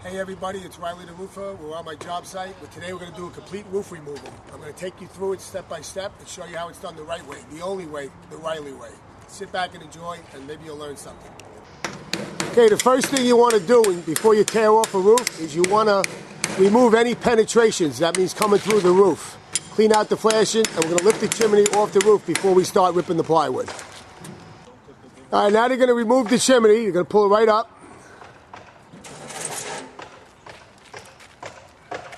Hey everybody, it's Riley the Roofer. We're on my job site, but today we're going to do a complete roof removal. I'm going to take you through it step by step and show you how it's done the right way, the only way, the Riley way. Sit back and enjoy, and maybe you'll learn something. Okay, the first thing you want to do before you tear off a roof is you want to remove any penetrations. That means coming through the roof. Clean out the flashing, and we're going to lift the chimney off the roof before we start ripping the plywood. All right, now they're going to remove the chimney. You're going to pull it right up.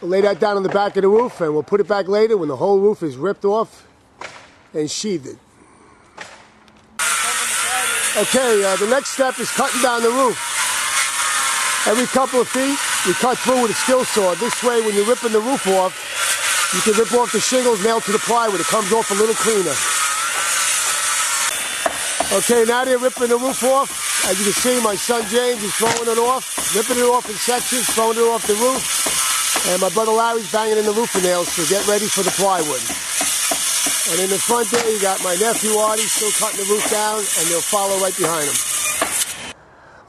We'll lay that down on the back of the roof, and we'll put it back later when the whole roof is ripped off and sheathed. Okay, the next step is cutting down the roof. Every couple of feet, you cut through with a skill saw. This way, when you're ripping the roof off, you can rip off the shingles nailed to the plywood. It comes off a little cleaner. Okay, now they're ripping the roof off. As you can see, my son James is throwing it off, ripping it off in sections, throwing it off the roof. And my brother Larry's banging in the roofing nails to get ready for the plywood. And in the front there, you got my nephew Artie still cutting the roof down, and they'll follow right behind him.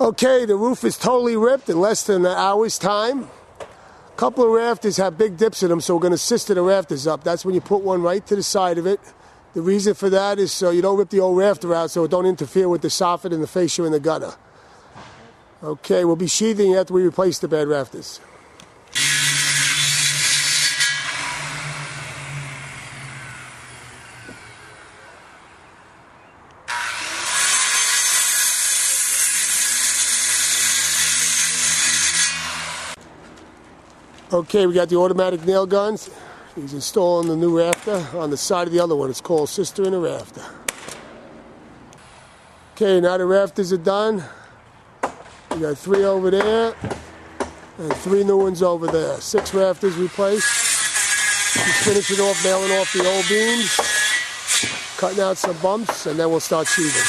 Okay, the roof is totally ripped in less than an hour's time. A couple of rafters have big dips in them, so we're going to sister the rafters up. That's when you put one right to the side of it. The reason for that is so you don't rip the old rafter out, so it don't interfere with the soffit and the fascia in the gutter. Okay, we'll be sheathing after we replace the bad rafters. Okay, we got the automatic nail guns. He's installing the new rafter on the side of the other one. It's called Sister in a Rafter. Okay, now the rafters are done. We got 3 over there and 3 new ones over there. 6 rafters replaced. He's finishing off, nailing off the old beams, cutting out some bumps, and then we'll start sheathing.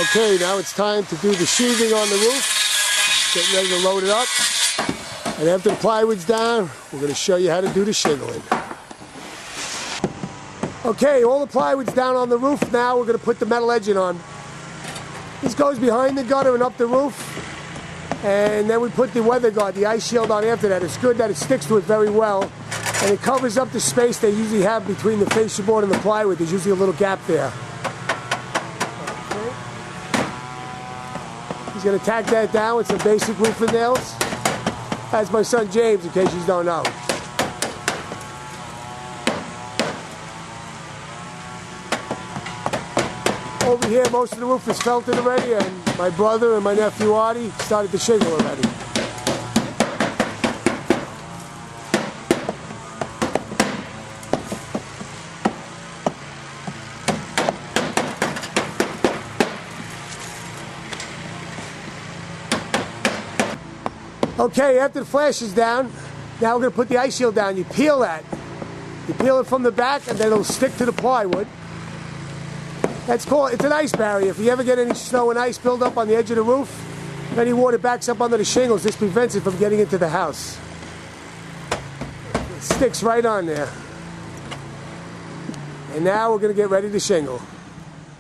Okay, now it's time to do the sheathing on the roof. Getting ready to load it up. And after the plywood's down, we're going to show you how to do the shingling. Okay, all the plywood's down on the roof now. We're going to put the metal edging on. This goes behind the gutter and up the roof. And then we put the weather guard, the ice shield on after that. It's good that it sticks to it very well. And it covers up the space they usually have between the fascia board and the plywood. There's usually a little gap there. Okay. He's going to tack that down with some basic roofing nails. That's my son James, in case you don't know. Over here, most of the roof is felted already, and my brother and my nephew Artie started to shingle already. Okay, after the flash is down, now we're going to put the ice shield down. You peel that. You peel it from the back, and then it'll stick to the plywood. It's an ice barrier. If you ever get any snow and ice build up on the edge of the roof, if any water backs up under the shingles, this prevents it from getting into the house. It sticks right on there. And now we're going to get ready to shingle.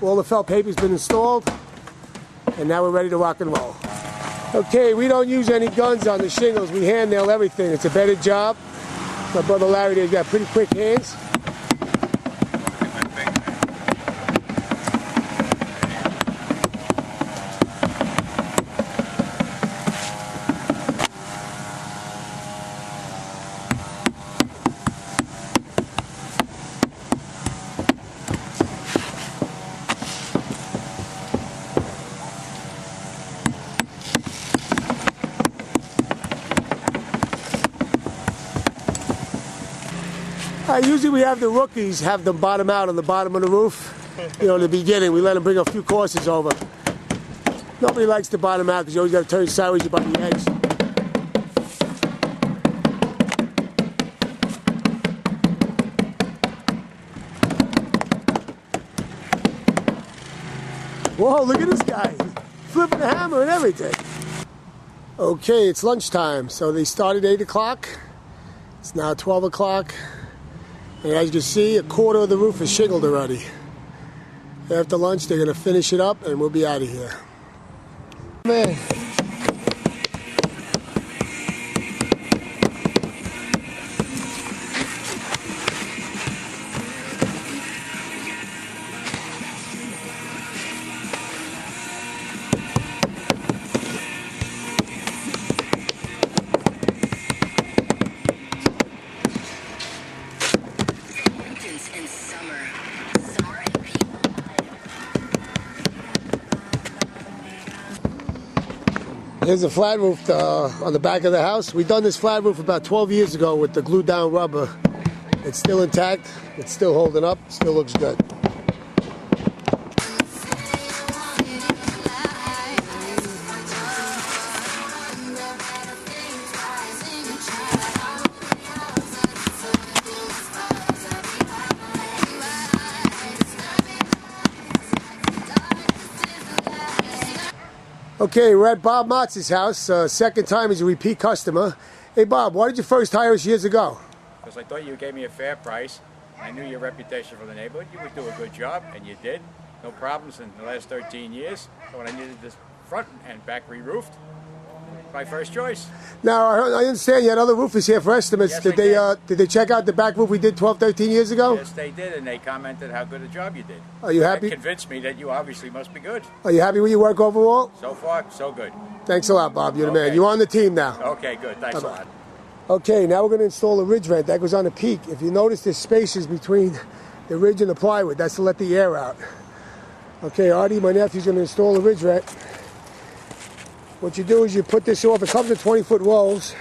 All the felt paper's been installed, and now we're ready to rock and roll. Okay, we don't use any guns on the shingles. We hand nail everything. It's a better job. My brother Larry there's got pretty quick hands. Usually we have the rookies have them bottom out on the bottom of the roof. You know, in the beginning, we let them bring a few courses over. Nobody likes to bottom out because you always got to turn sideways about the edge. Whoa, look at this guy. Flipping the hammer and everything. Okay, it's lunchtime. So they started at 8 o'clock. It's now 12 o'clock. And as you can see, a quarter of the roof is shingled already. After lunch, they're going to finish it up, and we'll be out of here. Man. Here's a flat roof on the back of the house. We done this flat roof about 12 years ago with the glued down rubber. It's still intact. It's still holding up. Still looks good. Okay, we're at Bob Motz's house. Second time he's a repeat customer. Hey Bob, why did you first hire us years ago? Because I thought you gave me a fair price. I knew your reputation for the neighborhood. You would do a good job, and you did. No problems in the last 13 years. So when I needed this front and back re-roofed, my first choice. Now, I understand you had other roofers here for estimates. Yes, did they check out the back roof we did 12, 13 years ago? Yes, they did, and they commented how good a job you did. Are you happy? That convinced me that you obviously must be good. Are you happy with your work overall? So far, so good. Thanks a lot, Bob. You're the man. You're on the team now. Okay, good. Thanks a lot. Okay, now we're going to install a ridge vent. That goes on the peak. If you notice, there's spaces between the ridge and the plywood. That's to let the air out. Okay, Artie, my nephew's going to install a ridge vent. What you do is you put this off. It comes in 20-foot rolls.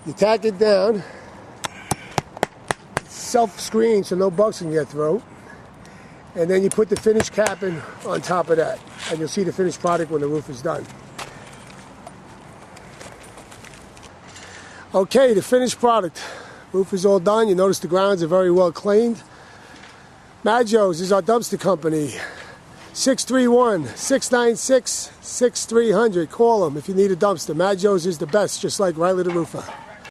You tack it down. Self-screen so no bugs can get through. And then you put the finished capping on top of that. And you'll see the finished product when the roof is done. Okay, the finished product. Roof is all done. You notice the grounds are very well cleaned. Maggio's is our dumpster company. 631-696-6300. Call them if you need a dumpster. Maggio's is the best, just like Riley the Roofer.